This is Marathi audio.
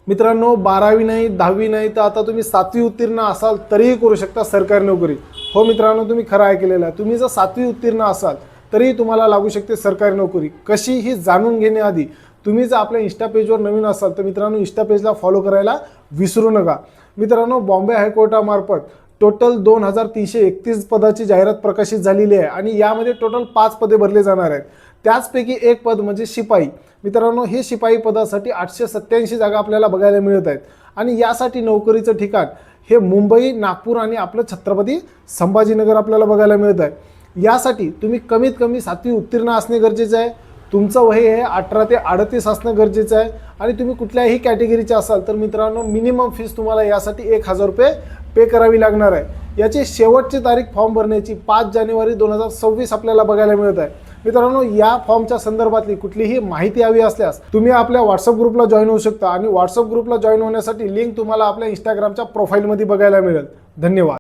मित्रांनो 12वी नाही 10वी नाही तर आता तुम्ही 7वी उत्तीर्ण असाल तरीही करू शकता सरकारी नोकरी। हो मित्रांनो, तुम्ही खरं ऐकलेलं आहे। तुम्ही जर 7वी उत्तीर्ण असाल तरीही तुम्हाला लागू शकते सरकारी नोकरी। कशी ही जाणून घेण्याआधी तुम्ही जर आपल्या इंस्टा पेजवर नवीन असाल तर मित्रांनो इंस्टा पेजला फॉलो करायला विसरू नका। मित्रांनो, बॉम्बे हायकोर्टामार्फत टोटल 2331 पदाची जाहिरात प्रकाशित झालेली आहे आणि यामध्ये टोटल 5 पदे भरले जाणार आहेत। त्याचपैकी एक पद म्हणजे शिपाई। मित्रांनो, हे शिपाई पदासाठी 887 जागा आपल्याला बघायला मिळत आहेत आणि यासाठी नोकरीचं ठिकाण हे मुंबई, नागपूर आणि आपलं छत्रपती संभाजीनगर आपल्याला बघायला मिळत आहे। यासाठी तुम्ही कमीत कमी 7वी उत्तीर्ण असणे गरजेचे आहे। तुमचं वय हे 18 ते 38 असणं गरजेचं आहे आणि तुम्ही कुठल्याही कॅटेगरीचे असाल तर मित्रांनो मिनिमम फीस तुम्हाला यासाठी 1000 रुपये पे करावी लागणार आहे। याची शेवटची तारीख फॉर्म भरण्याची 5 जानेवारी 2026 आपल्याला बघायला मिळत आहे। मित्रांनो, या फॉर्मच्या संदर्भातली कुठलीही माहिती हवी असल्यास तुम्ही आपल्या व्हॉट्सअप ग्रुपला जॉईन होऊ शकता आणि व्हॉट्सअप ग्रुपला जॉईन होण्यासाठी लिंक तुम्हाला आपल्या इंस्टाग्रामच्या प्रोफाईलमध्ये बघायला मिळेल। धन्यवाद।